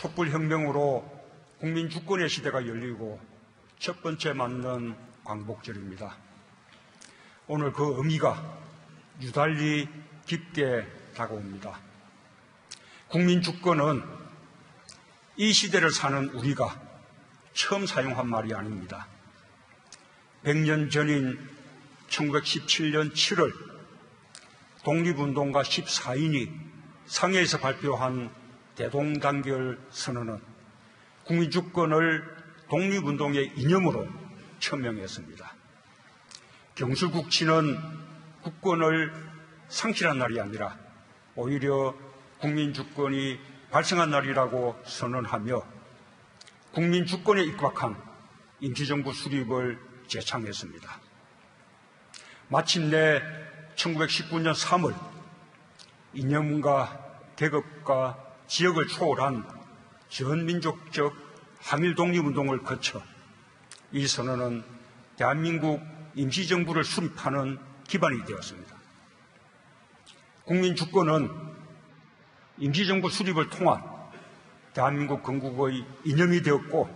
촛불혁명으로 국민주권의 시대가 열리고 첫 번째 맞는 광복절입니다. 오늘 그 의미가 유달리 깊게 다가옵니다. 국민주권은 이 시대를 사는 우리가 처음 사용한 말이 아닙니다. 100년 전인 1917년 7월 독립운동가 14인이 상해에서 발표한 대동단결 선언은 국민주권을 독립운동의 이념으로 천명했습니다. 경술국치는 국권을 상실한 날이 아니라 오히려 국민주권이 발생한 날이라고 선언하며 국민주권에 입각한 임시정부 수립을 제창했습니다. 마침내 1919년 3월 이념과 계급과 지역을 초월한 전민족적 항일 독립운동을 거쳐 이 선언은 대한민국 임시정부를 수립하는 기반이 되었습니다. 국민주권은 임시정부 수립을 통한 대한민국 건국의 이념이 되었고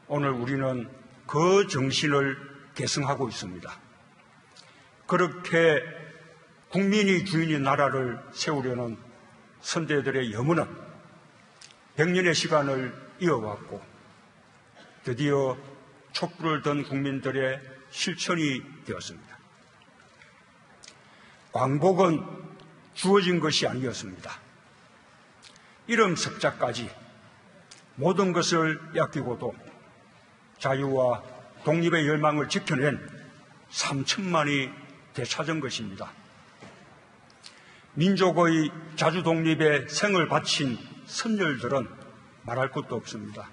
오늘 우리는 그 정신을 계승하고 있습니다. 그렇게 국민이 주인인 나라를 세우려는 선대들의 염원은 100년의 시간을 이어왔고 드디어 촛불을 든 국민들의 실천이 되었습니다. 광복은 주어진 것이 아니었습니다. 이름 석자까지 모든 것을 아끼고도 자유와 독립의 열망을 지켜낸 3천만이 되찾은 것입니다. 민족의 자주 독립에 생을 바친 선열들은 말할 것도 없습니다.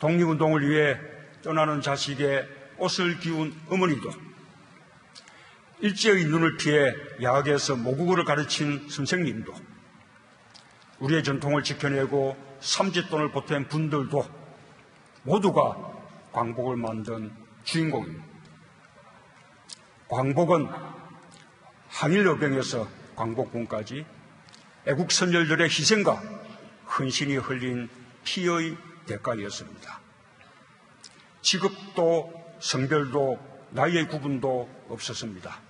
독립운동을 위해 떠나는 자식의 옷을 기운 어머니도, 일제의 눈을 피해 야학에서 모국어를 가르친 선생님도, 우리의 전통을 지켜내고 삼짓돈을 보탠 분들도 모두가 광복을 만든 주인공입니다. 광복은 항일여병에서 광복군까지 애국 선열들의 희생과 헌신이 흘린 피의 대가였습니다. 직업도 성별도 나이의 구분도 없었습니다.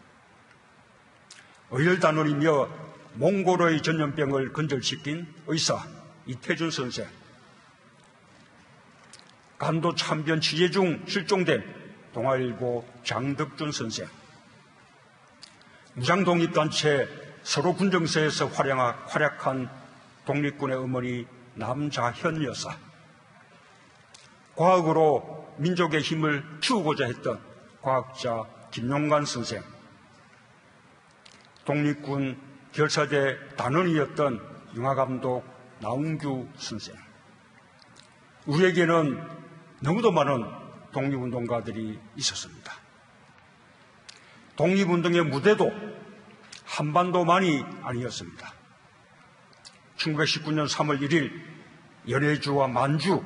의열단원이며 몽골의 전염병을 근절시킨 의사 이태준 선생, 간도 참변 취재 중 실종된 동아일보 장덕준 선생, 무장독립단체 서로군정서에서 활약한 독립군의 어머니 남자현 여사, 과학으로 민족의 힘을 키우고자 했던 과학자 김용관 선생, 독립군 결사대 단원이었던 영화감독 나운규 선생. 우리에게는 너무도 많은 독립운동가들이 있었습니다. 독립운동의 무대도 한반도만이 아니었습니다. 1919년 3월 1일 연해주와 만주,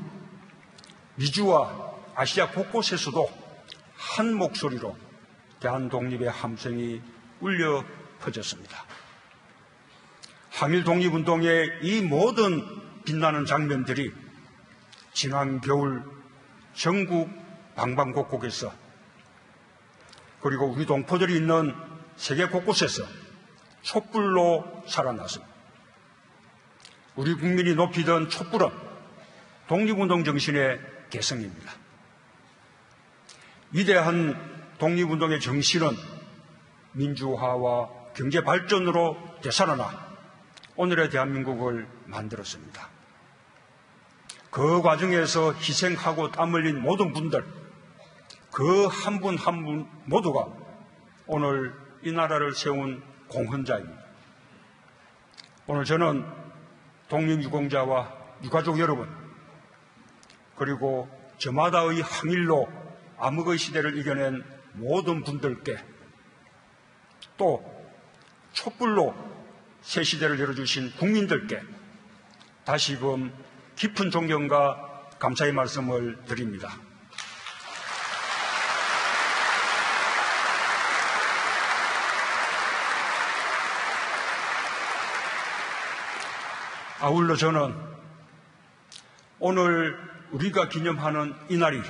미주와 아시아 곳곳에서도 한 목소리로 대한독립의 함성이 울려 퍼졌습니다. 항일 독립운동의 이 모든 빛나는 장면들이 지난 겨울 전국 방방곡곡에서 그리고 우리 동포들이 있는 세계 곳곳에서 촛불로 살아났습니다. 우리 국민이 높이던 촛불은 독립운동 정신의 개성입니다. 위대한 독립운동의 정신은 민주화와 경제 발전으로 되살아나 오늘의 대한민국을 만들었습니다. 그 과정에서 희생하고 땀 흘린 모든 분들, 그 한 분 한 분 모두가 오늘 이 나라를 세운 공헌자입니다. 오늘 저는 독립유공자와 유가족 여러분, 그리고 저마다의 항일로 암흑의 시대를 이겨낸 모든 분들께 또 촛불로 새 시대를 열어주신 국민들께 다시금 깊은 존경과 감사의 말씀을 드립니다. 아울러 저는 오늘 우리가 기념하는 이날이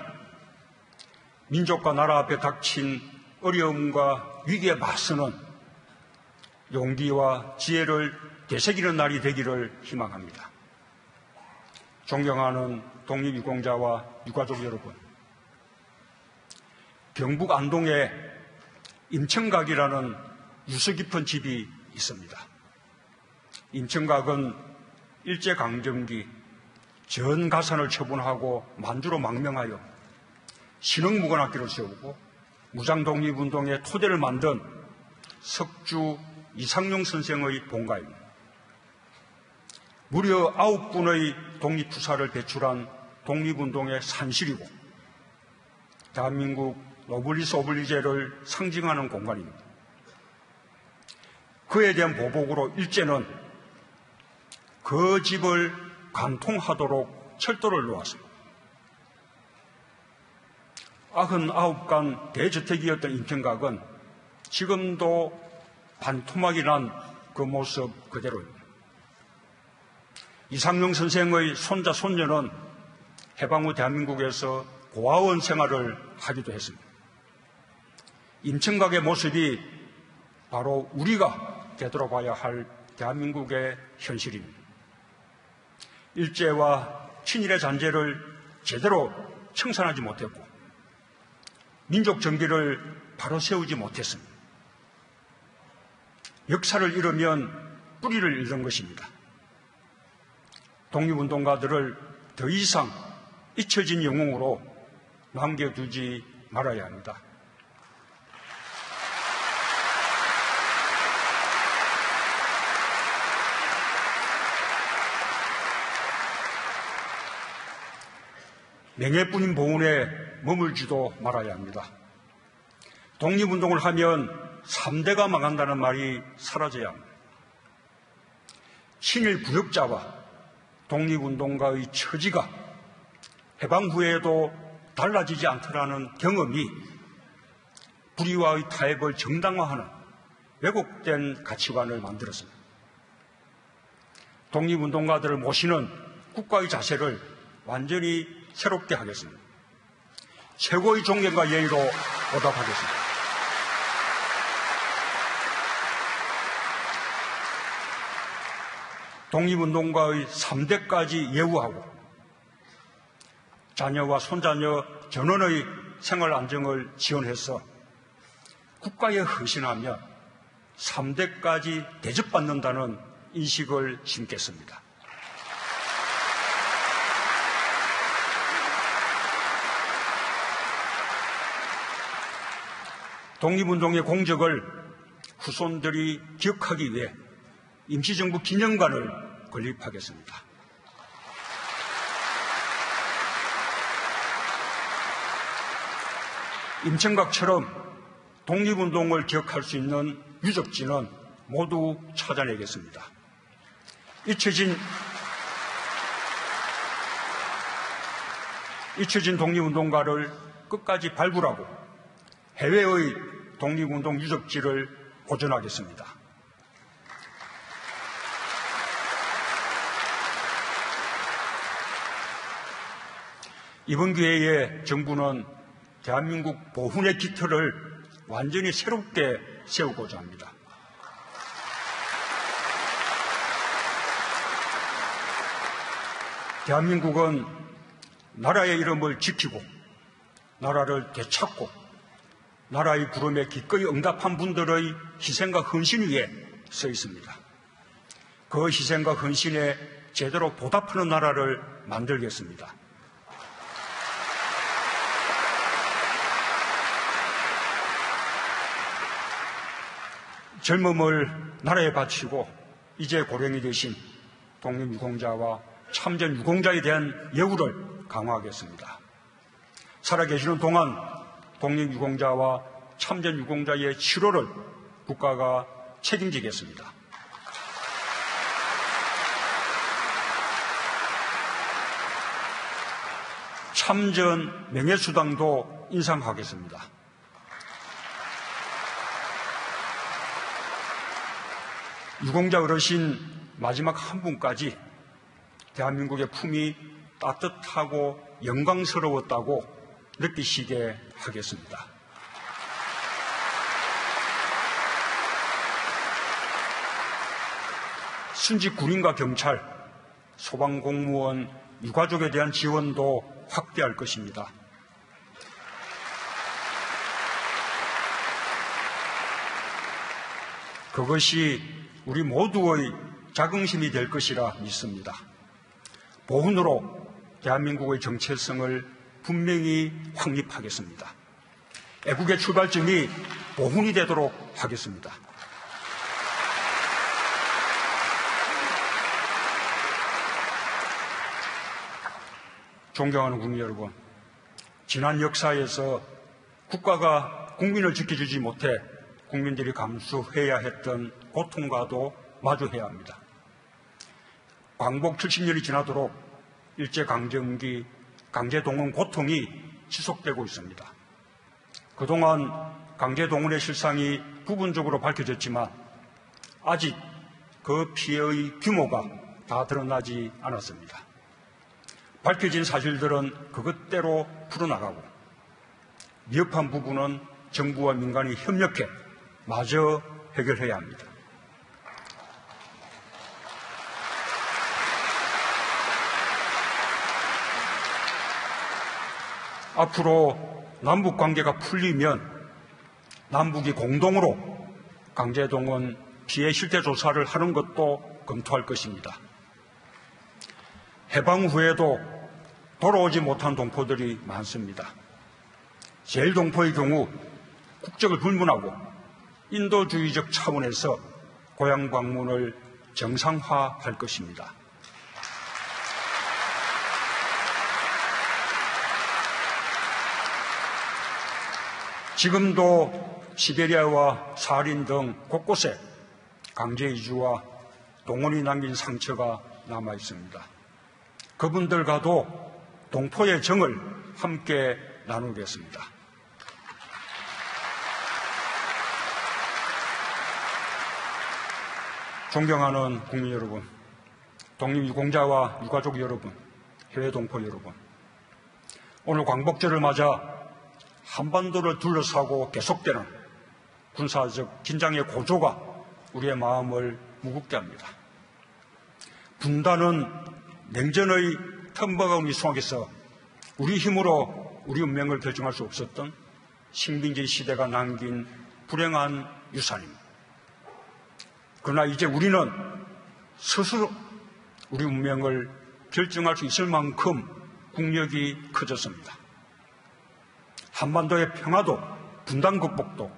민족과 나라 앞에 닥친 어려움과 위기에 맞서는 용기와 지혜를 되새기는 날이 되기를 희망합니다. 존경하는 독립유공자와 유가족 여러분, 경북 안동에 임청각이라는 유서 깊은 집이 있습니다. 임청각은 일제강점기 전 가산을 처분하고 만주로 망명하여 신흥무관학교를 세우고 무장독립운동의 토대를 만든 석주 이상용 선생의 본가입니다. 무려 9분의 독립투사를 배출한 독립운동의 산실이고 대한민국 노블리스 오블리제를 상징하는 공간입니다. 그에 대한 보복으로 일제는 그 집을 관통하도록 철도를 놓았습니다. 99간 대저택이었던 임평각은 지금도 반토막이 난 그 모습 그대로입니다. 이상용 선생의 손자, 손녀는 해방 후 대한민국에서 고아원 생활을 하기도 했습니다. 임청각의 모습이 바로 우리가 되돌아봐야 할 대한민국의 현실입니다. 일제와 친일의 잔재를 제대로 청산하지 못했고 민족 정기를 바로 세우지 못했습니다. 역사를 잃으면 뿌리를 잃는 것입니다. 독립운동가들을 더 이상 잊혀진 영웅으로 남겨두지 말아야 합니다. 명예뿐인 보훈에 머물지도 말아야 합니다. 독립운동을 하면 3대가 망한다는 말이 사라져야 합니다. 친일 부역자와 독립운동가의 처지가 해방 후에도 달라지지 않더라는 경험이 불의와의 타협을 정당화하는 왜곡된 가치관을 만들었습니다. 독립운동가들을 모시는 국가의 자세를 완전히 새롭게 하겠습니다. 최고의 존경과 예의로 보답하겠습니다. 독립운동가의 3대까지 예우하고 자녀와 손자녀 전원의 생활 안정을 지원해서 국가에 헌신하며 3대까지 대접받는다는 인식을 심겠습니다. 독립운동의 공적을 후손들이 기억하기 위해 임시정부 기념관을 건립하겠습니다. 임청각처럼 독립운동을 기억할 수 있는 유적지는 모두 찾아내겠습니다. 잊혀진 독립운동가를 끝까지 발굴하고 해외의 독립운동 유적지를 보존하겠습니다. 이번 기회에 정부는 대한민국 보훈의 기틀을 완전히 새롭게 세우고자 합니다. 대한민국은 나라의 이름을 지키고 나라를 되찾고 나라의 부름에 기꺼이 응답한 분들의 희생과 헌신 위에 서 있습니다. 그 희생과 헌신에 제대로 보답하는 나라를 만들겠습니다. 젊음을 나라에 바치고 이제 고령이 되신 독립유공자와 참전유공자에 대한 예우를 강화하겠습니다. 살아계시는 동안 독립유공자와 참전유공자의 치료를 국가가 책임지겠습니다. 참전 명예수당도 인상하겠습니다. 유공자 어르신 마지막 한 분까지 대한민국의 품이 따뜻하고 영광스러웠다고 느끼시게 하겠습니다. 순직 군인과 경찰, 소방공무원, 유가족에 대한 지원도 확대할 것입니다. 그것이 우리 모두의 자긍심이 될 것이라 믿습니다. 보훈으로 대한민국의 정체성을 분명히 확립하겠습니다. 애국의 출발점이 보훈이 되도록 하겠습니다. 존경하는 국민 여러분, 지난 역사에서 국가가 국민을 지켜주지 못해 국민들이 감수해야 했던 고통과도 마주해야 합니다. 광복 70년이 지나도록 일제강점기, 강제동원 고통이 지속되고 있습니다. 그동안 강제동원의 실상이 부분적으로 밝혀졌지만 아직 그 피해의 규모가 다 드러나지 않았습니다. 밝혀진 사실들은 그것대로 풀어나가고 미흡한 부분은 정부와 민간이 협력해 마저 해결해야 합니다. 앞으로 남북 관계가 풀리면 남북이 공동으로 강제동원 피해 실태 조사를 하는 것도 검토할 것입니다. 해방 후에도 돌아오지 못한 동포들이 많습니다. 제1동포의 경우 국적을 불문하고 인도주의적 차원에서 고향 방문을 정상화할 것입니다. 지금도 시베리아와 사할린 등 곳곳에 강제 이주와 동원이 남긴 상처가 남아 있습니다. 그분들과도 동포의 정을 함께 나누겠습니다. 존경하는 국민 여러분, 독립유공자와 유가족 여러분, 해외 동포 여러분, 오늘 광복절을 맞아 한반도를 둘러싸고 계속되는 군사적 긴장의 고조가 우리의 마음을 무겁게 합니다. 분단은 냉전의 텀버가운이 속에서 우리 힘으로 우리 운명을 결정할 수 없었던 식민지 시대가 남긴 불행한 유산입니다. 그러나 이제 우리는 스스로 우리 운명을 결정할 수 있을 만큼 국력이 커졌습니다. 한반도의 평화도 분단 극복도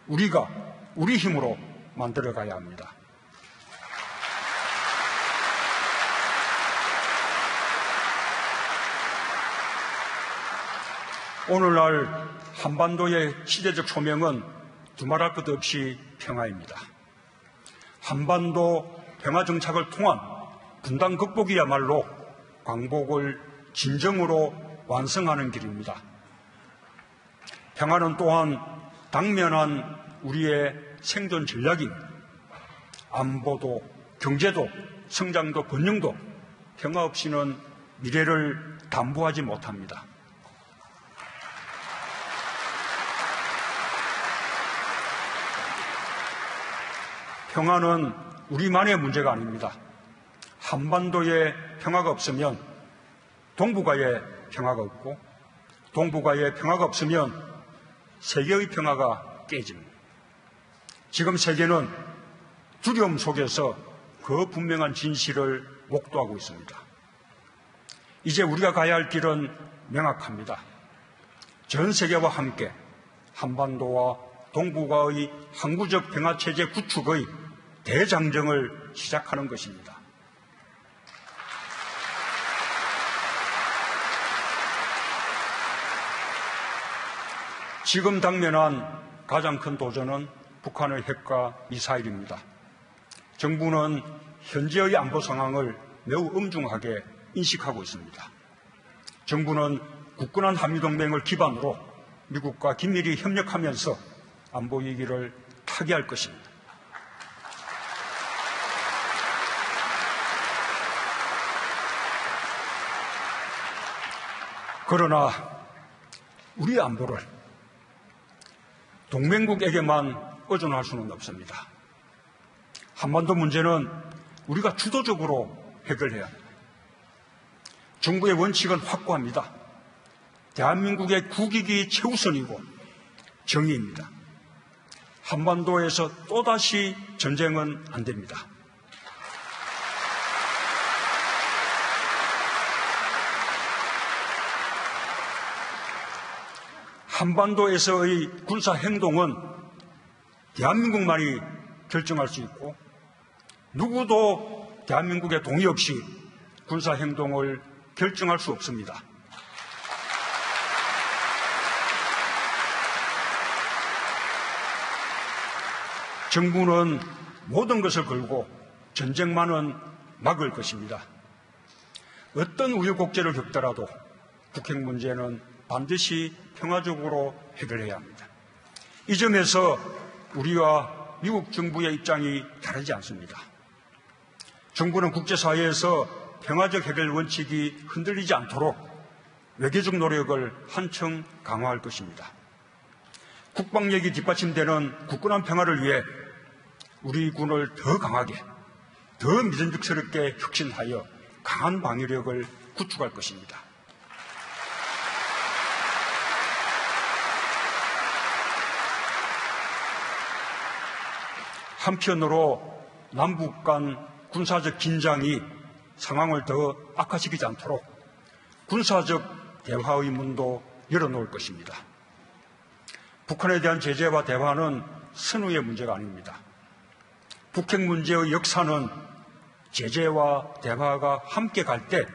우리가 우리 힘으로 만들어가야 합니다. 오늘날 한반도의 시대적 소명은 두말할 것 없이 평화입니다. 한반도 평화 정착을 통한 분단 극복이야말로 광복을 진정으로 완성하는 길입니다. 평화는 또한 당면한 우리의 생존 전략입니다. 안보도, 경제도, 성장도, 번영도 평화 없이는 미래를 담보하지 못합니다. 평화는 우리만의 문제가 아닙니다. 한반도에 평화가 없으면 동북아에 평화가 없고 동북아에 평화가 없으면 세계의 평화가 깨집니다. 지금 세계는 두려움 속에서 그 분명한 진실을 목도하고 있습니다. 이제 우리가 가야 할 길은 명확합니다. 전 세계와 함께 한반도와 동북아의 항구적 평화체제 구축의 대장정을 시작하는 것입니다. 지금 당면한 가장 큰 도전은 북한의 핵과 미사일입니다. 정부는 현재의 안보 상황을 매우 엄중하게 인식하고 있습니다. 정부는 굳건한 한미동맹을 기반으로 미국과 긴밀히 협력하면서 안보 위기를 타개할 것입니다. 그러나 우리 안보를 동맹국에게만 의존할 수는 없습니다. 한반도 문제는 우리가 주도적으로 해결해야 합니다. 정부의 원칙은 확고합니다. 대한민국의 국익이 최우선이고 정의입니다. 한반도에서 또다시 전쟁은 안 됩니다. 한반도에서의 군사 행동은 대한민국만이 결정할 수 있고 누구도 대한민국의 동의 없이 군사 행동을 결정할 수 없습니다. 정부는 모든 것을 걸고 전쟁만은 막을 것입니다. 어떤 우여곡절을 겪더라도 북핵 문제는 반드시 평화적으로 해결해야 합니다. 이 점에서 우리와 미국 정부의 입장이 다르지 않습니다. 정부는 국제사회에서 평화적 해결 원칙이 흔들리지 않도록 외교적 노력을 한층 강화할 것입니다. 국방력이 뒷받침되는 굳건한 평화를 위해 우리 군을 더 강하게, 더 미전적스럽게 혁신하여 강한 방위력을 구축할 것입니다. 한편으로 남북 간 군사적 긴장이 상황을 더 악화시키지 않도록 군사적 대화의 문도 열어놓을 것입니다. 북한에 대한 제재와 대화는 선의의 문제가 아닙니다. 북핵 문제의 역사는 제재와 대화가 함께 갈 때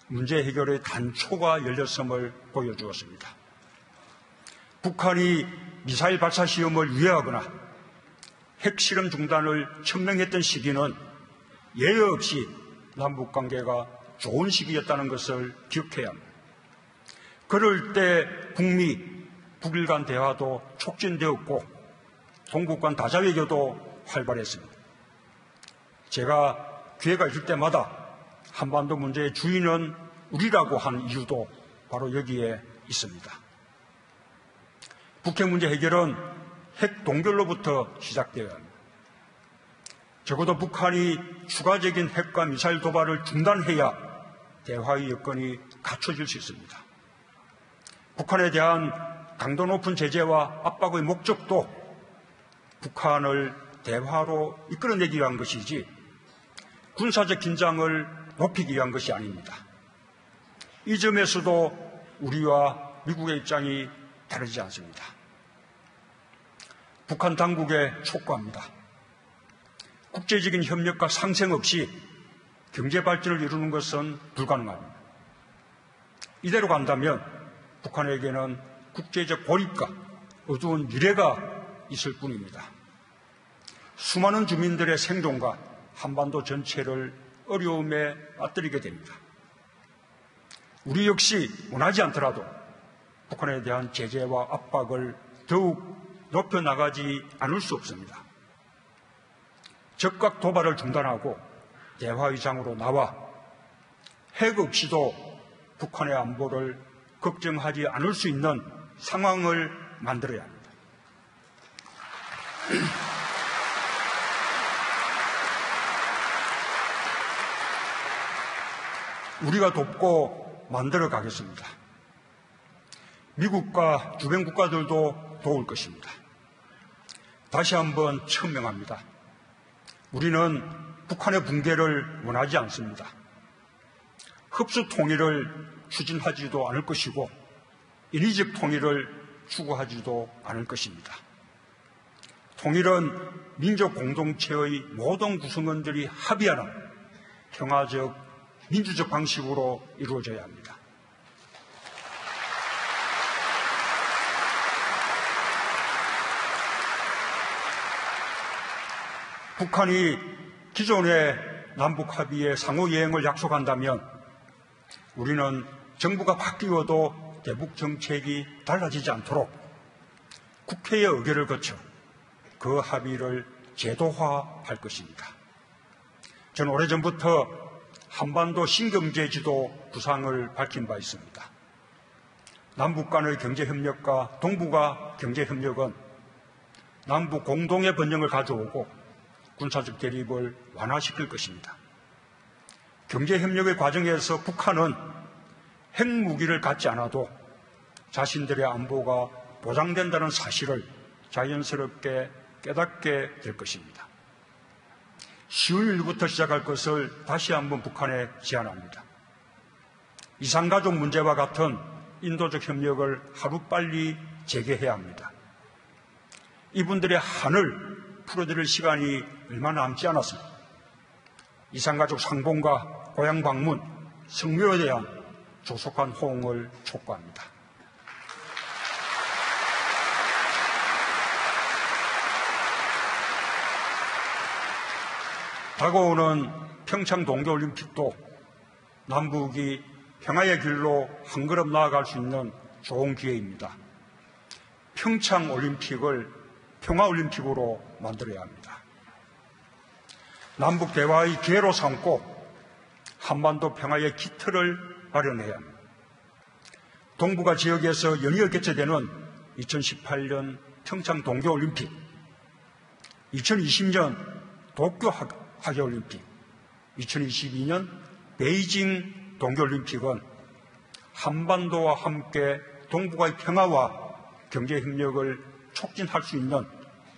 문제 해결의 단초가 열렸음을 보여주었습니다. 북한이 미사일 발사 시험을 유예하거나 핵실험 중단을 천명했던 시기는 예외 없이 남북관계가 좋은 시기였다는 것을 기억해야 합니다. 그럴 때 북미, 북일 간 대화도 촉진되었고 동북 간 다자외교도 활발했습니다. 제가 기회가 있을 때마다 한반도 문제의 주인은 우리라고 한 이유도 바로 여기에 있습니다. 북핵 문제 해결은 핵 동결로부터 시작되어야 합니다. 적어도 북한이 추가적인 핵과 미사일 도발을 중단해야 대화의 여건이 갖춰질 수 있습니다. 북한에 대한 강도 높은 제재와 압박의 목적도 북한을 대화로 이끌어내기 위한 것이지 군사적 긴장을 높이기 위한 것이 아닙니다. 이 점에서도 우리와 미국의 입장이 다르지 않습니다. 북한 당국에 촉구합니다. 국제적인 협력과 상생 없이 경제 발전을 이루는 것은 불가능합니다. 이대로 간다면 북한에게는 국제적 고립과 어두운 미래가 있을 뿐입니다. 수많은 주민들의 생존과 한반도 전체를 어려움에 빠뜨리게 됩니다. 우리 역시 원하지 않더라도 북한에 대한 제재와 압박을 더욱 높여나가지 않을 수 없습니다. 적각 도발을 중단하고 대화의 장으로 나와 핵 없이도 북한의 안보를 걱정하지 않을 수 있는 상황을 만들어야 합니다. 우리가 돕고 만들어 가겠습니다. 미국과 주변 국가들도 도울 것입니다. 다시 한번 천명합니다. 우리는 북한의 붕괴를 원하지 않습니다. 흡수 통일을 추진하지도 않을 것이고 인위적 통일을 추구하지도 않을 것입니다. 통일은 민족 공동체의 모든 구성원들이 합의하는 평화적 민주적 방식으로 이루어져야 합니다. 북한이 기존의 남북 합의의 상호 이행을 약속한다면 우리는 정부가 바뀌어도 대북 정책이 달라지지 않도록 국회의 의결을 거쳐 그 합의를 제도화할 것입니다. 저는 오래전부터 한반도 신경제지도 구상을 밝힌 바 있습니다. 남북 간의 경제협력과 동북아 경제협력은 남북 공동의 번영을 가져오고 군사적 대립을 완화시킬 것입니다. 경제협력의 과정에서 북한은 핵무기를 갖지 않아도 자신들의 안보가 보장된다는 사실을 자연스럽게 깨닫게 될 것입니다. 10월 1일부터 시작할 것을 다시 한번 북한에 제안합니다. 이산가족 문제와 같은 인도적 협력을 하루빨리 재개해야 합니다. 이분들의 한을 풀어드릴 시간이 얼마 남지 않았습니다. 이산가족 상봉과 고향 방문, 성묘에 대한 조속한 호응을 촉구합니다. 다가오는 평창 동계올림픽도 남북이 평화의 길로 한 걸음 나아갈 수 있는 좋은 기회입니다. 평창올림픽을 평화올림픽으로 만들어야 합니다. 남북 대화의 기회로 삼고 한반도 평화의 기틀을 마련해야 합니다. 동북아 지역에서 연이어 개최되는 2018년 평창 동계올림픽, 2020년 도쿄 하계올림픽, 2022년 베이징 동계올림픽은 한반도와 함께 동북아의 평화와 경제협력을 촉진할 수 있는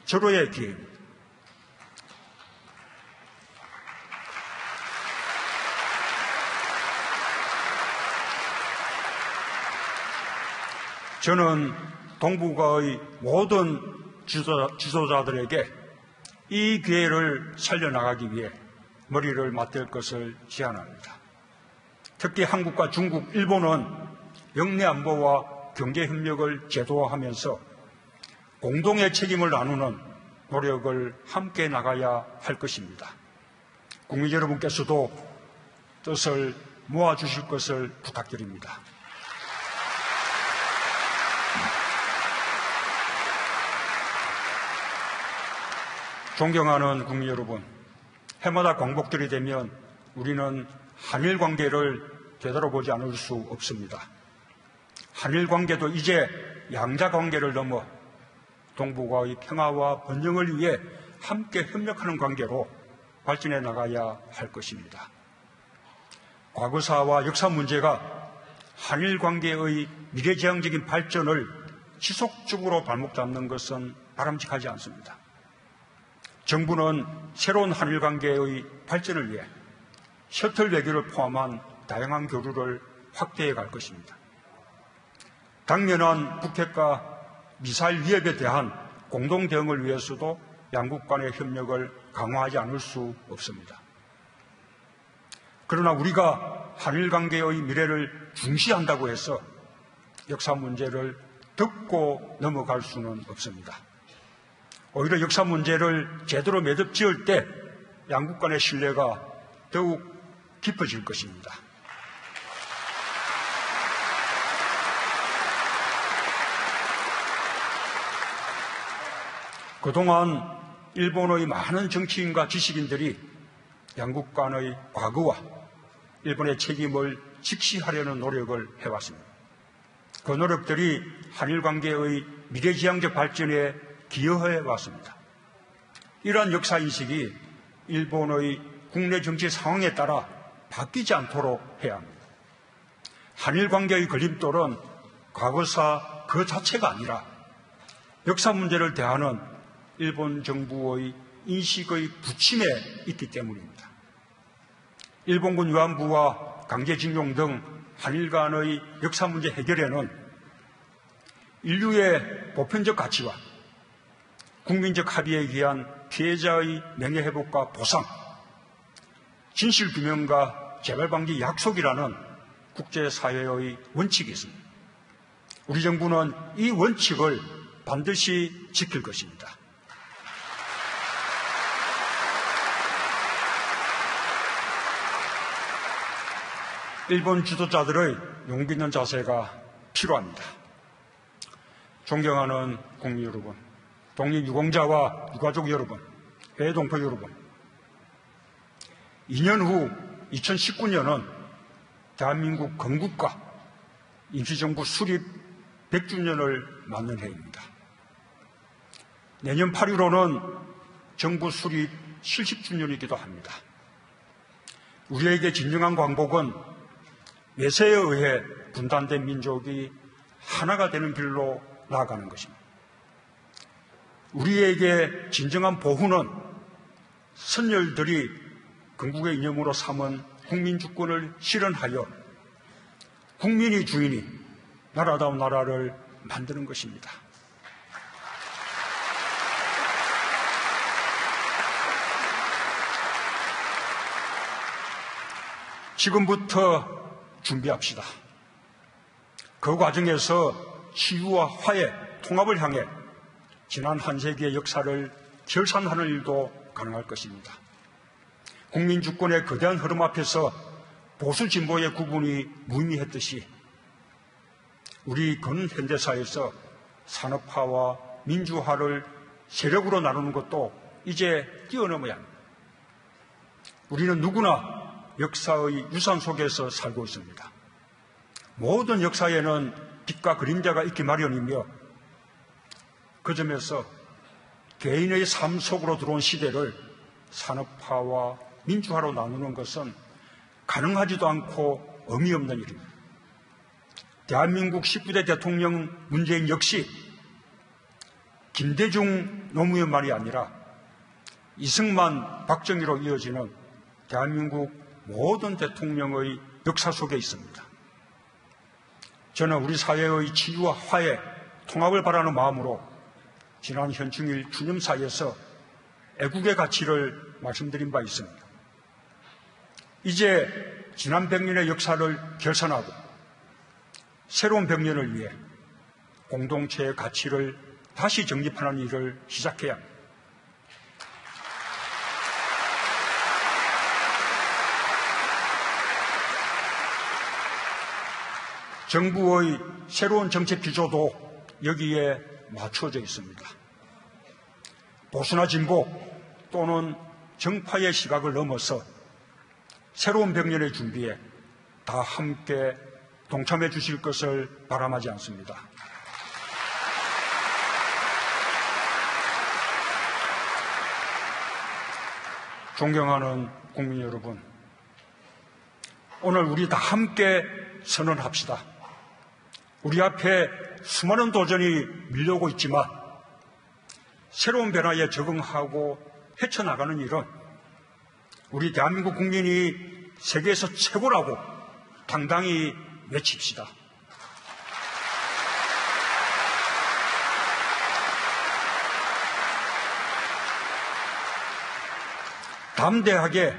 절호의 기회입니다. 저는 동북아의 모든 지도자들에게 이 기회를 살려나가기 위해 머리를 맞댈 것을 제안합니다. 특히 한국과 중국, 일본은 영내 안보와 경제협력을 제도화하면서 공동의 책임을 나누는 노력을 함께 나가야 할 것입니다. 국민 여러분께서도 뜻을 모아주실 것을 부탁드립니다. 존경하는 국민 여러분, 해마다 광복절이 되면 우리는 한일 관계를 되돌아보지 않을 수 없습니다. 한일 관계도 이제 양자 관계를 넘어 동북아의 평화와 번영을 위해 함께 협력하는 관계로 발전해 나가야 할 것입니다. 과거사와 역사 문제가 한일 관계의 미래지향적인 발전을 지속적으로 발목 잡는 것은 바람직하지 않습니다. 정부는 새로운 한일 관계의 발전을 위해 셔틀 외교를 포함한 다양한 교류를 확대해 갈 것입니다. 당면한 북핵과 미사일 위협에 대한 공동 대응을 위해서도 양국 간의 협력을 강화하지 않을 수 없습니다. 그러나 우리가 한일 관계의 미래를 중시한다고 해서 역사 문제를 덮고 넘어갈 수는 없습니다. 오히려 역사 문제를 제대로 매듭 지을 때 양국 간의 신뢰가 더욱 깊어질 것입니다. 그동안 일본의 많은 정치인과 지식인들이 양국 간의 과거와 일본의 책임을 직시하려는 노력을 해왔습니다. 그 노력들이 한일 관계의 미래지향적 발전에 기여해 왔습니다. 이러한 역사인식이 일본의 국내 정치 상황에 따라 바뀌지 않도록 해야 합니다. 한일 관계의 걸림돌은 과거사 그 자체가 아니라 역사 문제를 대하는 일본 정부의 인식의 부침에 있기 때문입니다. 일본군 위안부와 강제징용 등 한일 간의 역사 문제 해결에는 인류의 보편적 가치와 국민적 합의에 의한 피해자의 명예회복과 보상, 진실규명과 재발방지 약속이라는 국제사회의 원칙이 있습니다. 우리 정부는 이 원칙을 반드시 지킬 것입니다. 일본 지도자들의 용기 있는 자세가 필요합니다. 존경하는 국민 여러분, 독립유공자와 유가족 여러분, 해외 동포 여러분, 2년 후 2019년은 대한민국 건국과 임시정부 수립 100주년을 맞는 해입니다. 내년 8.15는 정부 수립 70주년이기도 합니다. 우리에게 진정한 광복은 외세에 의해 분단된 민족이 하나가 되는 길로 나아가는 것입니다. 우리에게 진정한 보훈은 선열들이 건국의 이념으로 삼은 국민주권을 실현하여 국민이 주인이 나라다운 나라를 만드는 것입니다. 지금부터 준비합시다. 그 과정에서 치유와 화해, 통합을 향해 지난 한 세기의 역사를 결산하는 일도 가능할 것입니다. 국민주권의 거대한 흐름 앞에서 보수 진보의 구분이 무의미했듯이 우리 근현대사에서 산업화와 민주화를 세력으로 나누는 것도 이제 뛰어넘어야 합니다. 우리는 누구나 역사의 유산 속에서 살고 있습니다. 모든 역사에는 빛과 그림자가 있기 마련이며 그 점에서 개인의 삶 속으로 들어온 시대를 산업화와 민주화로 나누는 것은 가능하지도 않고 의미 없는 일입니다. 대한민국 19대 대통령 문재인 역시 김대중 노무현만이 아니라 이승만, 박정희로 이어지는 대한민국 모든 대통령의 역사 속에 있습니다. 저는 우리 사회의 치유와 화해, 통합을 바라는 마음으로 지난 현충일 추념사에서 애국의 가치를 말씀드린 바 있습니다. 이제 지난 100년의 역사를 결산하고 새로운 100년을 위해 공동체의 가치를 다시 정립하는 일을 시작해야 합니다. 정부의 새로운 정책 기조도 여기에 맞춰져 있습니다. 보수나 진보 또는 정파의 시각을 넘어서 새로운 100년의 준비에 다 함께 동참해 주실 것을 바람하지 않습니다. 존경하는 국민 여러분, 오늘 우리 다 함께 선언합시다. 우리 앞에 수많은 도전이 밀려오고 있지만 새로운 변화에 적응하고 헤쳐나가는 일은 우리 대한민국 국민이 세계에서 최고라고 당당히 외칩시다. 담대하게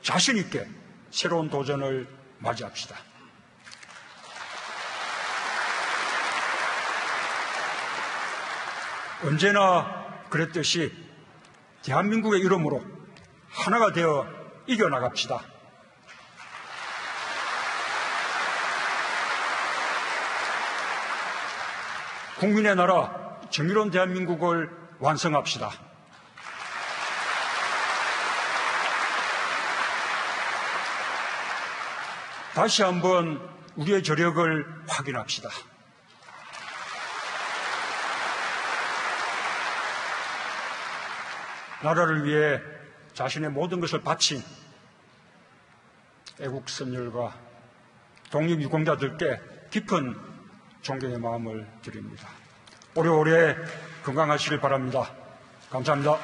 자신 있게 새로운 도전을 맞이합시다. 언제나 그랬듯이 대한민국의 이름으로 하나가 되어 이겨나갑시다. 국민의 나라, 정의로운 대한민국을 완성합시다. 다시 한번 우리의 저력을 확인합시다. 나라를 위해 자신의 모든 것을 바친 애국선열과 독립유공자들께 깊은 존경의 마음을 드립니다. 오래오래 건강하시길 바랍니다. 감사합니다.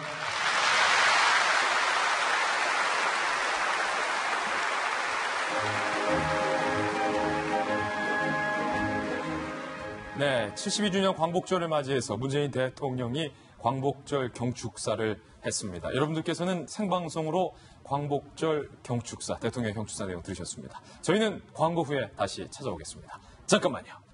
네, 72주년 광복절을 맞이해서 문재인 대통령이 광복절 경축사를 했습니다. 여러분들께서는 생방송으로 광복절 경축사, 대통령 경축사 내용 들으셨습니다. 저희는 광고 후에 다시 찾아오겠습니다. 잠깐만요.